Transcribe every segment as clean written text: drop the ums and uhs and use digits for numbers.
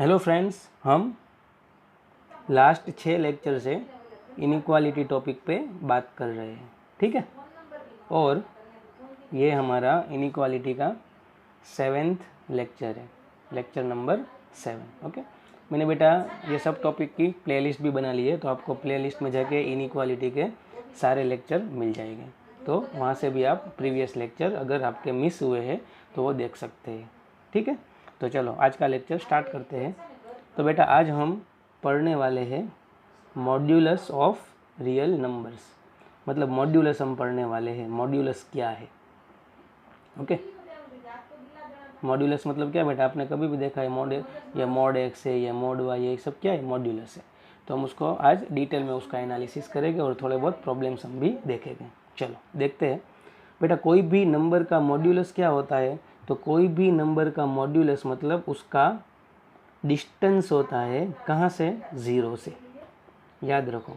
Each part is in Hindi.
हेलो फ्रेंड्स, हम लास्ट 6 लेक्चर से इनइक्वालिटी टॉपिक पे बात कर रहे हैं, ठीक है। और ये हमारा इनइक्वालिटी का 7th लेक्चर है, लेक्चर नंबर 7। ओके, मैंने बेटा ये सब टॉपिक की प्लेलिस्ट भी बना ली है, तो आपको प्लेलिस्ट में जाके इनइक्वालिटी के सारे लेक्चर मिल जाएंगे, तो वहाँ से भी आप प्रीवियस लेक्चर अगर आपके मिस हुए हैं तो वो देख सकते हैं, ठीक है। तो चलो आज का लेक्चर स्टार्ट करते हैं। तो बेटा आज हम पढ़ने वाले हैं मॉड्यूलस ऑफ रियल नंबर्स, मतलब मॉड्यूलस हम पढ़ने वाले हैं। मॉड्यूलस क्या है? ओके, मॉड्यूलस मतलब क्या बेटा? आपने कभी भी देखा है मॉड या मॉड एक्स है या मॉड वाई, ये सब क्या है? मॉड्यूलस है। तो हम उसको आज डिटेल में उसका एनालिसिस करेंगे और थोड़े बहुत प्रॉब्लम्स हम भी देखेंगे। चलो देखते हैं बेटा, कोई भी नंबर का मॉड्यूलस क्या होता है? तो कोई भी नंबर का मॉड्यूलस मतलब उसका डिस्टेंस होता है कहाँ से? ज़ीरो से, याद रखो,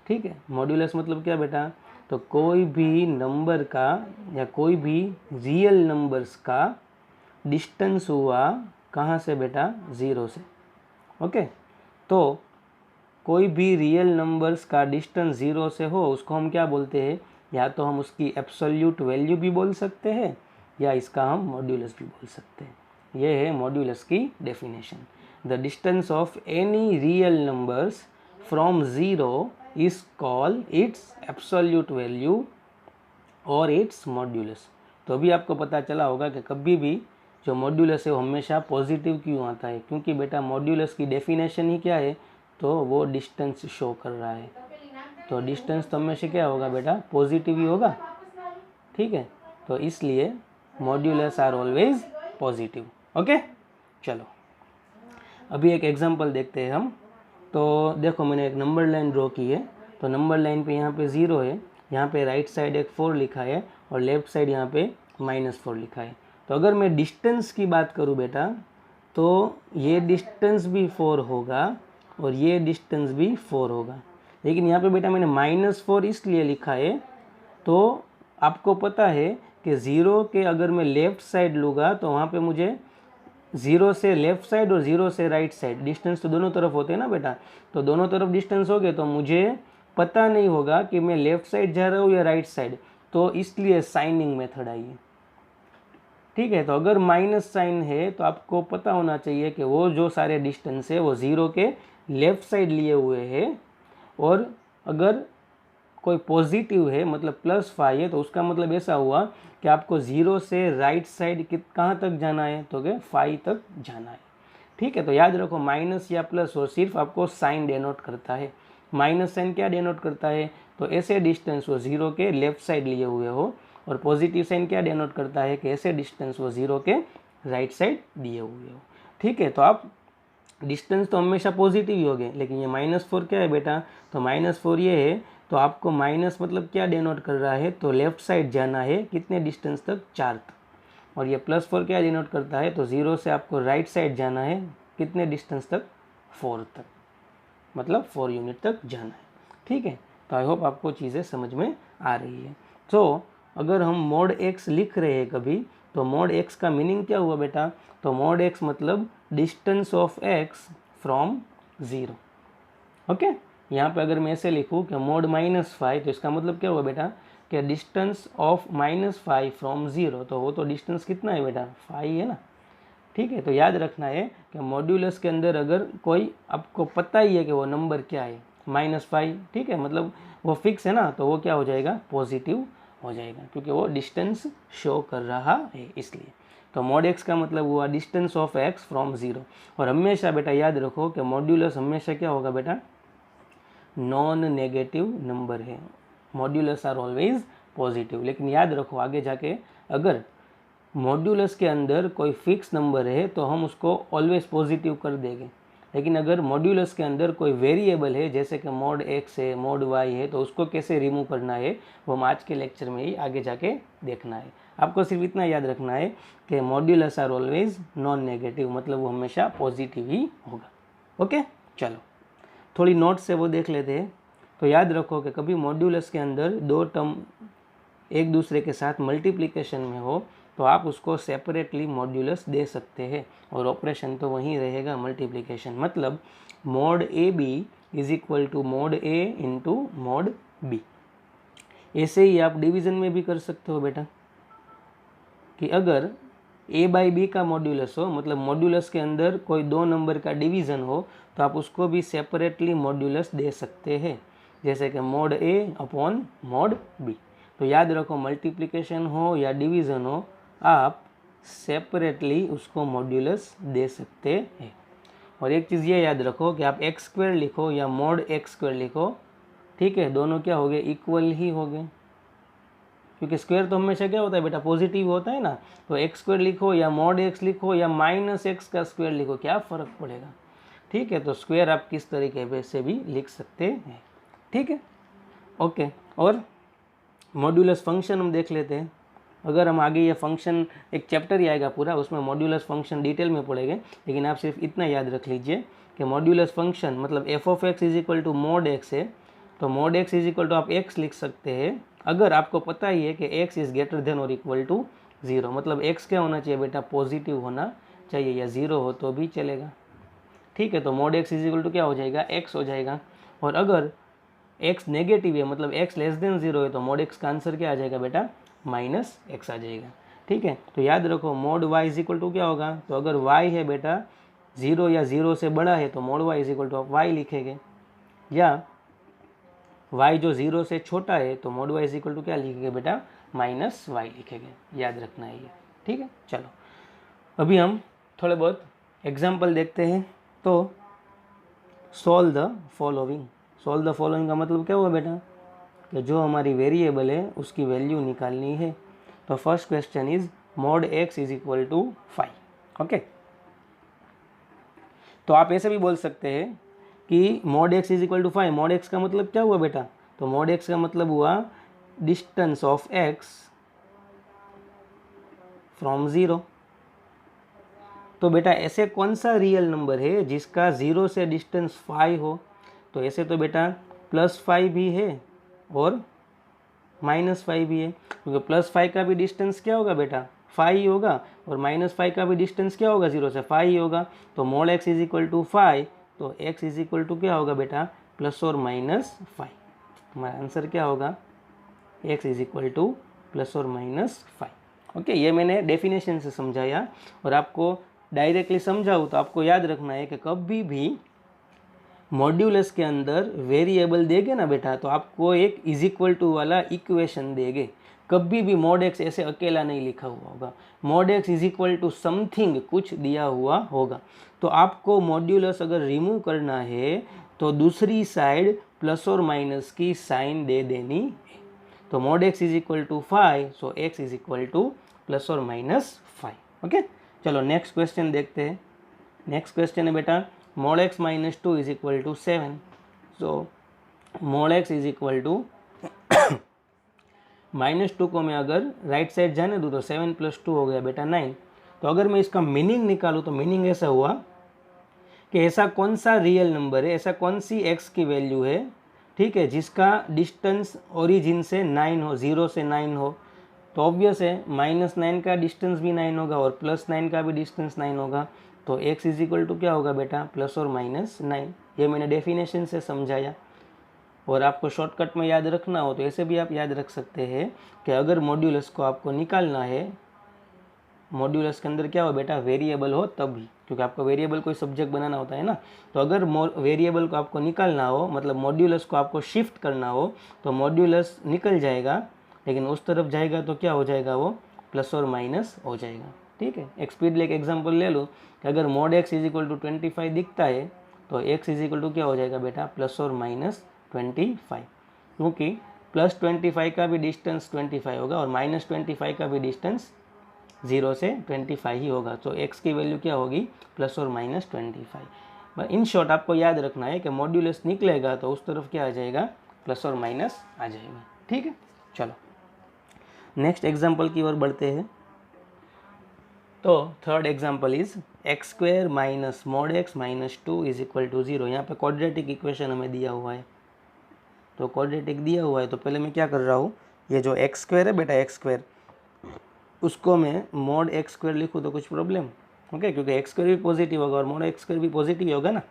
ठीक है। मॉड्यूलस मतलब क्या बेटा? तो कोई भी नंबर का या कोई भी रियल नंबर्स का डिस्टेंस हुआ कहाँ से बेटा? ज़ीरो से। ओके, तो कोई भी रियल नंबर्स का डिस्टेंस ज़ीरो से हो उसको हम क्या बोलते हैं? या तो हम उसकी एब्सोल्यूट वैल्यू भी बोल सकते हैं या इसका हम मॉड्यूलस भी बोल सकते हैं। ये है मॉड्यूलस की definition. The distance of any real numbers from zero is called its absolute value और इट्स मॉड्यूलस। तो अभी आपको पता चला होगा कि कभी भी जो मॉड्यूलस है वो हमेशा पॉजिटिव क्यों आता है, क्योंकि बेटा मॉड्यूलस की डेफिनेशन ही क्या है? तो वो डिस्टेंस शो कर रहा है। तो डिस्टेंस तो हमेशा क्या होगा बेटा? पॉजिटिव ही होगा, ठीक है। तो इसलिए modulus are always positive. Okay, चलो अभी एक एग्जांपल देखते हैं हम। तो देखो मैंने एक नंबर लाइन ड्रॉ की है। तो नंबर लाइन पे यहाँ पे 0 है, यहाँ पे राइट साइड एक 4 लिखा है और लेफ्ट साइड यहाँ पे -4 लिखा है। तो अगर मैं डिस्टेंस की बात करूँ बेटा, तो ये डिस्टेंस भी 4 होगा और ये डिस्टेंस भी 4 होगा। लेकिन यहाँ पे बेटा मैंने -4 इसलिए लिखा है, तो आपको पता है कि 0 के अगर मैं लेफ़्ट साइड लूँगा तो वहाँ पे मुझे 0 से लेफ़्ट साइड और 0 से राइट साइड डिस्टेंस तो दोनों तरफ होते हैं ना बेटा। तो दोनों तरफ डिस्टेंस हो गए तो मुझे पता नहीं होगा कि मैं लेफ़्ट साइड जा रहा हूँ या राइट साइड, तो इसलिए साइनिंग मेथड आई है, ठीक है। तो अगर माइनस साइन है तो आपको पता होना चाहिए कि वो जो सारे डिस्टेंस है वो 0 के लेफ़्ट साइड लिए हुए हैं, और अगर कोई पॉजिटिव है मतलब +5 है तो उसका मतलब ऐसा हुआ कि आपको 0 से राइट साइड कहाँ तक जाना है? तो क्या 5 तक जाना है, ठीक है। तो याद रखो माइनस या प्लस वो सिर्फ आपको साइन डेनोट करता है। माइनस साइन क्या डेनोट करता है? तो ऐसे डिस्टेंस वो 0 के लेफ्ट साइड लिए हुए हो, और पॉजिटिव साइन क्या डेनोट करता है? कि ऐसे डिस्टेंस वो 0 के राइट साइड दिए हुए हो, ठीक है। तो आप डिस्टेंस तो हमेशा पॉजिटिव ही होंगे, लेकिन ये -4 क्या है बेटा? तो -4 ये है, तो आपको माइनस मतलब क्या डेनोट कर रहा है? तो लेफ्ट साइड जाना है कितने डिस्टेंस तक? 4 तक। और ये +4 क्या डिनोट करता है? तो 0 से आपको राइट साइड जाना है कितने डिस्टेंस तक? 4 तक, मतलब 4 यूनिट तक जाना है, ठीक है। तो आई होप आपको चीज़ें समझ में आ रही है। तो अगर हम मोड एक्स लिख रहे हैं कभी, तो मोड एक्स का मीनिंग क्या हुआ बेटा? तो मोड एक्स मतलब distance of x from 0। Okay, यहाँ पे अगर मैं ऐसे लिखूँ कि मोड -5, तो इसका मतलब क्या हुआ बेटा? कि डिस्टेंस ऑफ -5 फ्रॉम 0। तो वो तो डिस्टेंस कितना है बेटा? 5 है ना, ठीक है। तो याद रखना है कि मॉड्यूलस के अंदर अगर कोई आपको पता ही है कि वो नंबर क्या है -5, ठीक है, मतलब वो फिक्स है ना, तो वो क्या हो जाएगा? पॉजिटिव हो जाएगा, क्योंकि वो डिस्टेंस शो कर रहा है इसलिए। तो मॉड एक्स का मतलब हुआ डिस्टेंस ऑफ एक्स फ्रॉम 0। और हमेशा बेटा याद रखो कि मॉड्यूलस हमेशा क्या होगा बेटा? नॉन नेगेटिव नंबर है। Modulus are always positive. लेकिन याद रखो आगे जाके अगर मॉड्यूलस के अंदर कोई फिक्स नंबर है तो हम उसको ऑलवेज पॉजिटिव कर देंगे, लेकिन अगर मॉड्यूलस के अंदर कोई वेरिएबल है जैसे कि मोड एक्स है, मोड वाई है, तो उसको कैसे रिमूव करना है वो हम आज के लेक्चर में ही आगे जाके देखना है। आपको सिर्फ इतना याद रखना है कि modulus are always non negative, मतलब वो हमेशा पॉजिटिव ही होगा। ओके, चलो थोड़ी नोट से वो देख लेते हैं। तो याद रखो कि कभी मॉड्यूलस के अंदर दो टर्म एक दूसरे के साथ मल्टीप्लिकेशन में हो तो आप उसको सेपरेटली मॉड्यूलस दे सकते हैं और ऑपरेशन तो वहीं रहेगा मल्टीप्लिकेशन। मतलब mod AB is equal to mod A into mod B। ऐसे ही आप डिवीज़न में भी कर सकते हो बेटा कि अगर a बाई बी का मॉड्यूलस हो, मतलब मॉड्यूलस के अंदर कोई दो नंबर का डिवीज़न हो, तो आप उसको भी सेपरेटली मॉड्यूलस दे सकते हैं, जैसे कि mod A upon mod B। तो याद रखो, मल्टीप्लिकेशन हो या डिवीज़न हो, आप सेपरेटली उसको मॉड्यूलस दे सकते हैं। और एक चीज़ ये याद रखो कि आप एक्स स्क्वायर लिखो या mod एक्स स्क्वायर लिखो, ठीक है, दोनों क्या हो गए, इक्वल ही हो गए, क्योंकि स्क्वायर तो हमेशा क्या होता है बेटा, पॉजिटिव होता है ना। तो एक्स स्क्वायर लिखो या mod एक्स लिखो या माइनस एक्स का स्क्वायर लिखो, क्या फ़र्क पड़ेगा, ठीक है। तो स्क्वायर आप किस तरीके से भी लिख सकते हैं, ठीक है, ओके। और मॉड्यूलस फंक्शन हम देख लेते हैं। अगर हम आगे ये फंक्शन, एक चैप्टर ही आएगा पूरा, उसमें मॉड्यूलस फंक्शन डिटेल में पढ़ेंगे, लेकिन आप सिर्फ इतना याद रख लीजिए कि मॉड्यूलस फंक्शन मतलब f of x is equal to mod x है, तो mod x is equal to आप एक्स लिख सकते हैं अगर आपको पता ही है कि x इज़ ग्रेटर देन और इक्वल टू 0। मतलब x क्या होना चाहिए बेटा, पॉजिटिव होना चाहिए, या 0 हो तो भी चलेगा, ठीक है। तो mod x is equal to क्या हो जाएगा, x हो जाएगा। और अगर x नेगेटिव है, मतलब x लेस देन 0 है, तो mod x का आंसर क्या आ जाएगा बेटा, माइनस एक्स आ जाएगा, ठीक है। तो याद रखो mod y is equal to क्या होगा, तो अगर y है बेटा 0 या 0 से बड़ा है तो mod y is equal to आप y लिखेंगे, या y जो 0 से छोटा है तो mod y is equal to क्या लिखेंगे बेटा, माइनस y लिखेंगे, याद रखना है ये, ठीक है। चलो अभी हम थोड़े बहुत एग्जाम्पल देखते हैं। तो solve the following, solve the following का मतलब क्या हुआ बेटा, कि जो हमारी वेरिएबल है उसकी वैल्यू निकालनी है। तो first question is mod x is equal to 5, okay. तो आप ऐसे भी बोल सकते हैं कि mod x is equal to 5, mod x का मतलब क्या हुआ बेटा, तो mod x का मतलब हुआ डिस्टेंस ऑफ x फ्रॉम 0। तो बेटा ऐसे कौन सा रियल नंबर है जिसका 0 से डिस्टेंस 5 हो, तो ऐसे तो बेटा +5 भी है और -5 भी है, क्योंकि +5 का भी डिस्टेंस क्या होगा बेटा, 5 ही होगा, और -5 का भी डिस्टेंस क्या होगा, 0 से 5 ही होगा। तो mod x is equal to 5, तो x इज इक्वल टू क्या होगा बेटा, +और -5। हमारा आंसर क्या होगा, x इज इक्वल टू +और -5, ओके। ये मैंने डेफिनेशन से समझाया, और आपको डायरेक्टली समझाऊँ तो आपको याद रखना है कि कभी भी मॉड्यूलस के अंदर वेरिएबल देंगे ना बेटा, तो आपको एक इज इक्वल टू वाला इक्वेशन देंगे। कभी भी mod x ऐसे अकेला नहीं लिखा हुआ होगा, mod x is equal to something कुछ दिया हुआ होगा। तो आपको मॉड्यूलस अगर रिमूव करना है तो दूसरी साइड प्लस और माइनस की साइन दे देनी है। तो mod x is equal to 5, so x is equal to +और -5, ओके। चलो नेक्स्ट क्वेश्चन देखते हैं। नेक्स्ट क्वेश्चन है बेटा mod x minus 2 is equal to 7। So mod x is equal to -2 को मैं अगर राइट साइड जाने दूँ तो 7 + 2 हो गया बेटा 9। तो अगर मैं इसका मीनिंग निकालूँ तो मीनिंग ऐसा हुआ कि ऐसा कौन सा रियल नंबर है, ऐसा कौन सी x की वैल्यू है, ठीक है, जिसका डिस्टेंस ओरिजिन से 9 हो, 0 से 9 हो। तो ऑब्वियस है -9 का डिस्टेंस भी 9 होगा और +9 का भी डिस्टेंस 9 होगा। तो x इज इक्वल टू क्या होगा बेटा, +और -9। ये मैंने डेफिनेशन से समझाया। और आपको शॉर्टकट में याद रखना हो तो ऐसे भी आप याद रख सकते हैं कि अगर मॉड्यूलस को आपको निकालना है, मॉड्यूलस के अंदर क्या हो बेटा, वेरिएबल हो तभी, क्योंकि आपको वेरिएबल कोई सब्जेक्ट बनाना होता है ना। तो अगर वेरिएबल को आपको निकालना हो, मतलब मॉड्यूलस को आपको शिफ्ट करना हो, तो मॉड्यूलस निकल जाएगा, लेकिन उस तरफ जाएगा तो क्या हो जाएगा, वो + और माइनस हो जाएगा, ठीक है। एक स्पीड लेके एग्जांपल ले लो कि अगर mod x is equal to 25 दिखता है तो x इज इक्वल टू क्या हो जाएगा बेटा, + और -25, क्योंकि +25 का भी डिस्टेंस 25 होगा और -25 का भी डिस्टेंस 0 से 25 ही होगा। तो x की वैल्यू क्या होगी, + और -25। इन शॉर्ट आपको याद रखना है कि मॉड्यूलस निकलेगा तो उस तरफ क्या आ जाएगा, + और माइनस आ जाएगा, ठीक है। चलो नेक्स्ट एग्जाम्पल की ओर बढ़ते हैं। तो third example is x² minus mod x minus 2 is equal to 0। यहाँ पे क्वाड्रेटिक इक्वेशन हमें दिया हुआ है। तो क्वाड्रेटिक दिया हुआ है तो पहले मैं क्या कर रहा हूँ, ये जो x² है बेटा, x², उसको मैं mod x स्क्वायर लिखूँ तो कुछ प्रॉब्लम? ओके, क्योंकि एक्स स्क्वायर भी पॉजिटिव होगा और mod x स्क्वायर भी पॉजिटिव ही होगा ना।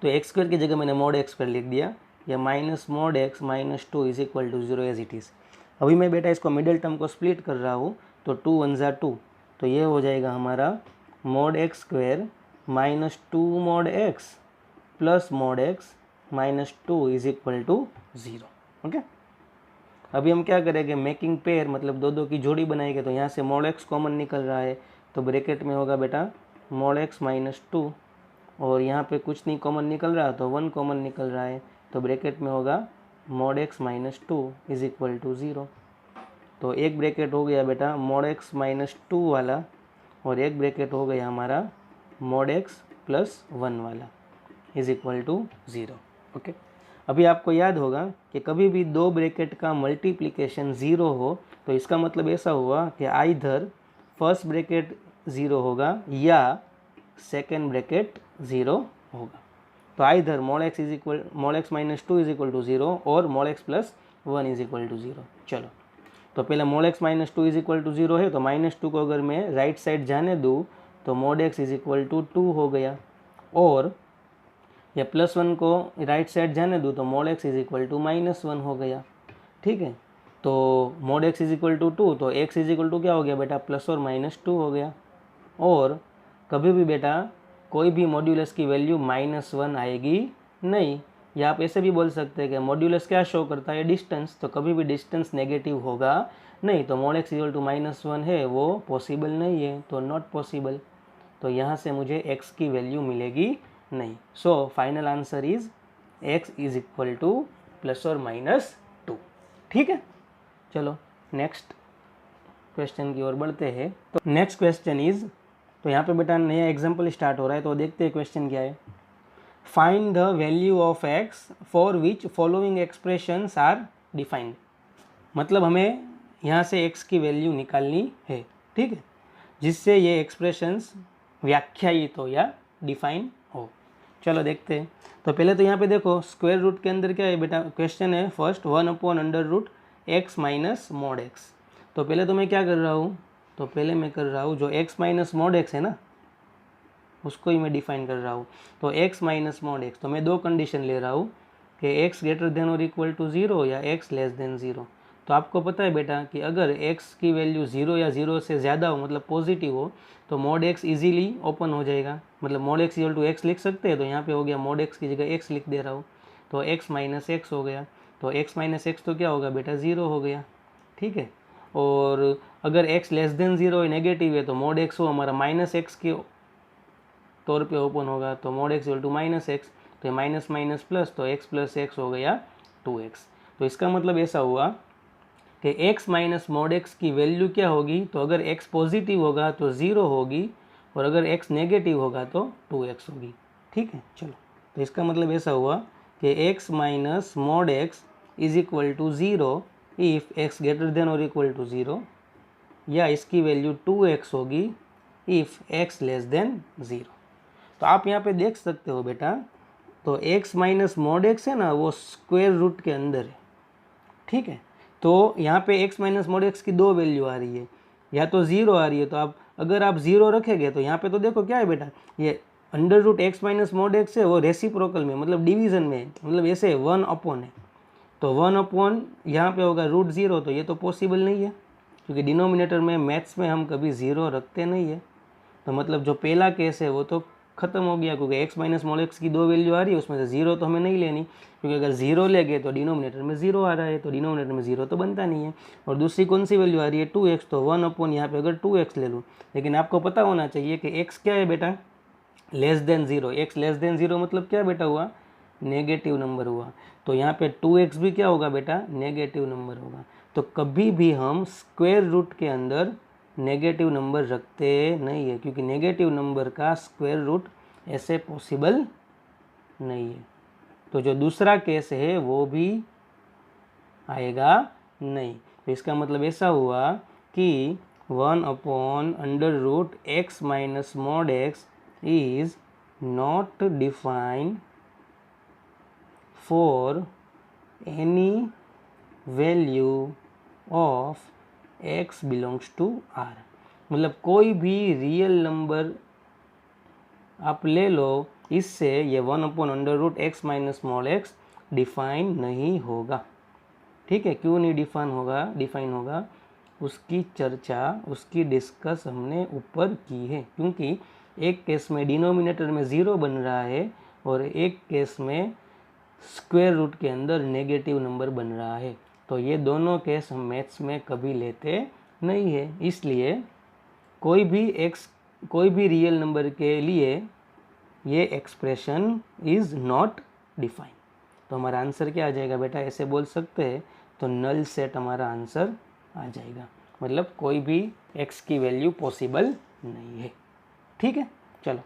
तो एक्स स्क्वायर की जगह मैंने mod x स्क्वायर लिख दिया, या minus mod x minus 2 is equal to 0 as it is. अभी मैं बेटा इसको मिडिल टर्म को स्प्लिट कर रहा हूँ, तो 2 1 ज़ा 2, तो ये हो जाएगा हमारा mod x square minus 2 mod x plus mod x minus 2 is equal to 0। Okay, अभी हम क्या करेंगे, मेकिंग पेयर, मतलब दो दो की जोड़ी बनाएंगे। तो यहाँ से mod x कॉमन निकल रहा है, तो ब्रैकेट में होगा बेटा mod x माइनस 2, और यहाँ पे कुछ नहीं कॉमन निकल रहा तो 1 कॉमन निकल रहा है, तो ब्रैकेट में होगा mod x minus 2 is equal to 0। तो एक ब्रैकेट हो गया बेटा mod x माइनस 2 वाला, और एक ब्रैकेट हो गया हमारा mod x प्लस 1 वाला इज इक्वल टू 0। ओके, अभी आपको याद होगा कि कभी भी दो ब्रैकेट का मल्टीप्लिकेशन 0 हो तो इसका मतलब ऐसा हुआ कि आइधर फर्स्ट ब्रैकेट 0 होगा या सेकेंड ब्रैकेट 0 होगा। तो either mod x minus 2 is equal to 0 और mod x plus 1 is equal to 0। चलो, तो पहले mod x minus 2 is equal to 0 है, तो माइनस 2 को अगर मैं राइट साइड जाने दूँ तो mod x is equal to 2 हो गया, और या प्लस 1 को राइट साइड जाने दूँ तो mod x is equal to minus 1 हो गया। ठीक है, तो mod x is equal to 2, तो x इज इक्वल टू क्या हो गया बेटा, प्लस और माइनस 2 हो गया। और कभी भी बेटा कोई भी मॉड्यूलस की वैल्यू माइनस 1 आएगी नहीं, या आप ऐसे भी बोल सकते हैं कि मॉड्यूलस क्या शो करता है, डिस्टेंस, तो कभी भी डिस्टेंस नेगेटिव होगा नहीं। तो mod x equal to minus 1 है, वो पॉसिबल नहीं है, तो नॉट पॉसिबल। तो यहाँ से मुझे x की वैल्यू मिलेगी नहीं। So final answer is x is equal two plus और माइनस 2। ठीक है, चलो नेक्स्ट क्वेश्चन की ओर बढ़ते हैं। तो नेक्स्ट क्वेश्चन इज, तो यहाँ पे बेटा नया एग्जाम्पल स्टार्ट हो रहा है, तो देखते हैं क्वेश्चन क्या है। Find the value of x for which following expressions are defined. मतलब हमें यहाँ से x की वैल्यू निकालनी है, ठीक है, जिससे ये एक्सप्रेशंस व्याख्यायित हो या डिफाइन हो। चलो देखते हैं। तो पहले तो यहाँ पे देखो स्क्वायर रूट के अंदर क्या है बेटा, क्वेश्चन है first 1 upon under root x minus mod x। तो पहले तो मैं क्या कर रहा हूँ, तो पहले मैं कर रहा हूँ जो x माइनस mod x है ना, उसको ही मैं डिफाइन कर रहा हूँ। तो x माइनस mod x, तो मैं दो कंडीशन ले रहा हूँ कि x ग्रेटर देन और इक्वल टू 0 या x लेस देन 0। तो आपको पता है बेटा कि अगर x की वैल्यू 0 या 0 से ज़्यादा हो, मतलब पॉजिटिव हो, तो mod x इजीली ओपन हो जाएगा। मतलब mod x equal to x लिख सकते हैं, तो यहाँ पे हो गया mod x की जगह x लिख दे रहा हूँ, तो x माइनस x हो गया। तो x माइनस x तो क्या होगा बेटा, 0 हो गया। ठीक है, और अगर x लेस देन 0 नेगेटिव है तो mod x हो हमारा माइनस x के तौर पे ओपन होगा, तो mod x equal to minus x, तो ये माइनस माइनस प्लस, तो x प्लस एक्स हो गया 2x। तो इसका मतलब ऐसा हुआ कि x माइनस mod x की वैल्यू क्या होगी, तो अगर x पॉजिटिव होगा तो 0 होगी, और अगर x नेगेटिव होगा तो 2x होगी। ठीक है, चलो, तो इसका मतलब ऐसा हुआ कि x minus mod x is equal to 0 if x greater than और इक्वल टू 0, या इसकी वैल्यू 2x होगी इफ़ x लेस देन 0। तो आप यहाँ पे देख सकते हो बेटा, तो x माइनस mod x है ना, वो स्क्वायर रूट के अंदर है। ठीक है, तो यहाँ पे x माइनस mod x की दो वैल्यू आ रही है, या तो 0 आ रही है। तो आप अगर आप 0 रखेंगे तो यहाँ पे तो देखो क्या है बेटा, ये under root x minus mod x है, वो रेसिप्रोकल में, मतलब डिवीजन में, मतलब ऐसे 1 अपॉन है। तो 1 अपॉन यहाँ पे होगा रूट 0, तो ये तो पॉसिबल नहीं है, क्योंकि डिनोमिनेटर में मैथ्स में हम कभी 0 रखते नहीं है। तो मतलब जो पहला केस है वो तो ख़त्म हो गया, क्योंकि x माइनस mod x की दो वैल्यू आ रही है, उसमें से 0 तो हमें नहीं लेनी, क्योंकि अगर 0 ले गए तो डिनोमिनेटर में 0 आ रहा है, तो डिनोमिनेटर में 0 तो बनता नहीं है। और दूसरी कौन सी वैल्यू आ रही है, 2x, तो 1 अपॉन यहाँ पे अगर 2x ले लूँ, लेकिन आपको पता होना चाहिए कि x क्या है बेटा, less than 0। x less than 0 मतलब क्या बेटा हुआ, नेगेटिव नंबर हुआ। तो यहाँ पे 2x भी क्या होगा बेटा, नेगेटिव नंबर होगा। तो कभी भी हम स्क्वायर रूट के अंदर नेगेटिव नंबर रखते नहीं है, क्योंकि नेगेटिव नंबर का स्क्वायर रूट ऐसे पॉसिबल नहीं है। तो जो दूसरा केस है वो भी आएगा नहीं। तो इसका मतलब ऐसा हुआ कि 1 upon under root x minus mod x is not defined for any value of x belongs to r। मतलब कोई भी रियल नंबर आप ले लो, इससे ये 1/√x minus small x define नहीं होगा। ठीक है, क्यों नहीं डिफाइन होगा उसकी चर्चा, उसकी डिस्कस हमने ऊपर की है। क्योंकि एक केस में डिनोमिनेटर में 0 बन रहा है और एक केस में स्क्वायर रूट के अंदर नेगेटिव नंबर बन रहा है। तो ये दोनों केस हम मैथ्स में कभी लेते नहीं है। इसलिए कोई भी रियल नंबर के लिए ये एक्सप्रेशन इज़ नॉट डिफाइन। तो हमारा आंसर क्या आ जाएगा बेटा, ऐसे बोल सकते हैं, तो नल सेट हमारा आंसर आ जाएगा। मतलब कोई भी x की वैल्यू पॉसिबल नहीं है। ठीक है, चलो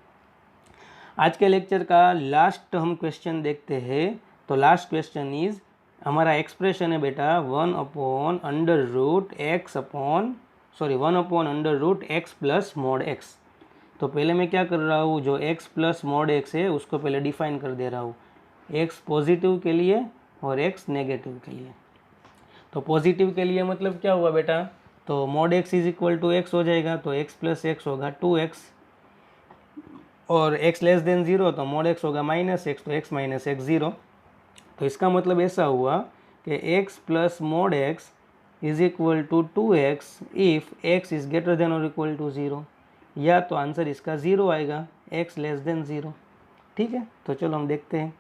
आज के लेक्चर का लास्ट हम क्वेश्चन देखते हैं। तो लास्ट क्वेश्चन इज, हमारा एक्सप्रेशन है बेटा 1/√x प्लस मॉड x। तो पहले मैं क्या कर रहा हूँ, जो x प्लस मॉड x है उसको पहले डिफाइन कर दे रहा हूँ, x पॉजिटिव के लिए और x नेगेटिव के लिए। तो पॉजिटिव के लिए मतलब क्या हुआ बेटा, तो mod x is equal to x हो जाएगा, तो x प्लस x होगा 2x, और x लेस देन 0 तो मॉड x होगा -x, तो x माइनस x 0। तो इसका मतलब ऐसा हुआ कि x plus mod x is equal to 2x if x is greater than और इक्वल टू 0, या तो आंसर इसका 0 आएगा, x लेस देन 0। ठीक है, तो चलो हम देखते हैं।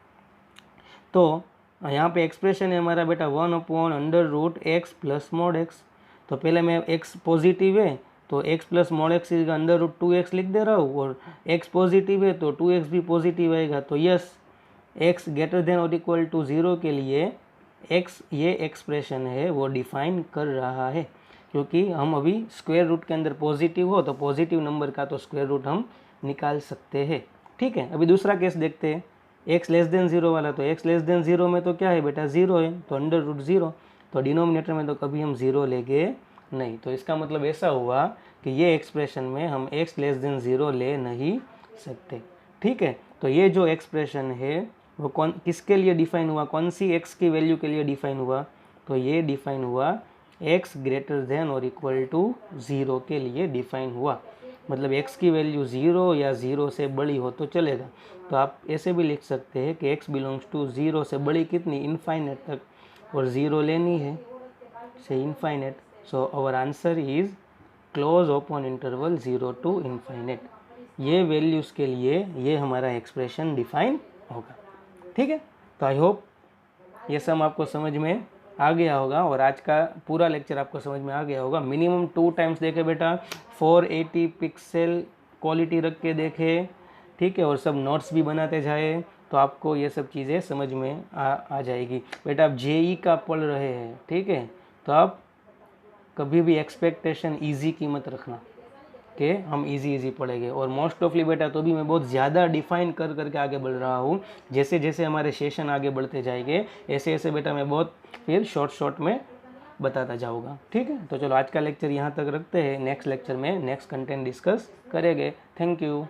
तो यहाँ पे एक्सप्रेशन है हमारा बेटा 1/√x प्लस मॉड x। तो पहले मैं x पॉजिटिव है तो x plus mod x is √2x लिख दे रहा हूँ, और x पॉजिटिव है तो 2x भी पॉजिटिव आएगा। तो यस, x ग्रेटर देन और इक्वल टू 0 के लिए x ये एक्सप्रेशन है वो डिफाइन कर रहा है, क्योंकि हम अभी स्क्वायर रूट के अंदर पॉजिटिव हो तो पॉजिटिव नंबर का तो स्क्वायर रूट हम निकाल सकते हैं। ठीक है, अभी दूसरा केस देखते हैं, x लेस देन 0 वाला। तो x लेस देन 0 में तो क्या है बेटा, 0 है, तो √0, तो डिनोमिनेटर में तो कभी हम 0 लेंगे नहीं। तो इसका मतलब ऐसा हुआ कि ये एक्सप्रेशन में हम x लेस देन 0 ले नहीं सकते। ठीक है, तो ये जो एक्सप्रेशन है वो किसके लिए डिफाइन हुआ, कौन सी x की वैल्यू के लिए डिफाइन हुआ, तो ये डिफाइन हुआ x ग्रेटर देन और इक्वल टू 0 के लिए डिफाइन हुआ। मतलब x की वैल्यू 0 या 0 से बड़ी हो तो चलेगा। तो आप ऐसे भी लिख सकते हैं कि x बिलोंग्स टू 0 से बड़ी कितनी, इनफाइनेट तक, और 0 लेनी है से infinite. So our answer is close open interval 0 to infinite. ये वैल्यूज़ के लिए ये हमारा एक्सप्रेशन डिफाइन होगा। ठीक है, तो आई होप ये सब आपको समझ में आ गया होगा, और आज का पूरा लेक्चर आपको समझ में आ गया होगा। मिनिमम 2 टाइम्स देखे बेटा, 480 पिक्सल क्वालिटी रख के देखे। ठीक है, और सब नोट्स भी बनाते जाए तो आपको ये सब चीज़ें समझ में आ जाएगी। बेटा आप जेई का पढ़ रहे हैं, ठीक है, तो आप कभी भी एक्सपेक्टेशन इजी की मत रखना कि हम इजी पढ़ेंगे। और मोस्ट ऑफली बेटा तो भी मैं बहुत ज़्यादा डिफाइन कर करके आगे बढ़ रहा हूँ। जैसे जैसे हमारे सेशन आगे बढ़ते जाएंगे ऐसे ऐसे बेटा मैं बहुत फिर शॉर्ट में बताता जाऊँगा। ठीक है, तो चलो आज का लेक्चर यहाँ तक रखते हैं। नेक्स्ट लेक्चर में नेक्स्ट कंटेंट डिस्कस करेंगे। Thank you.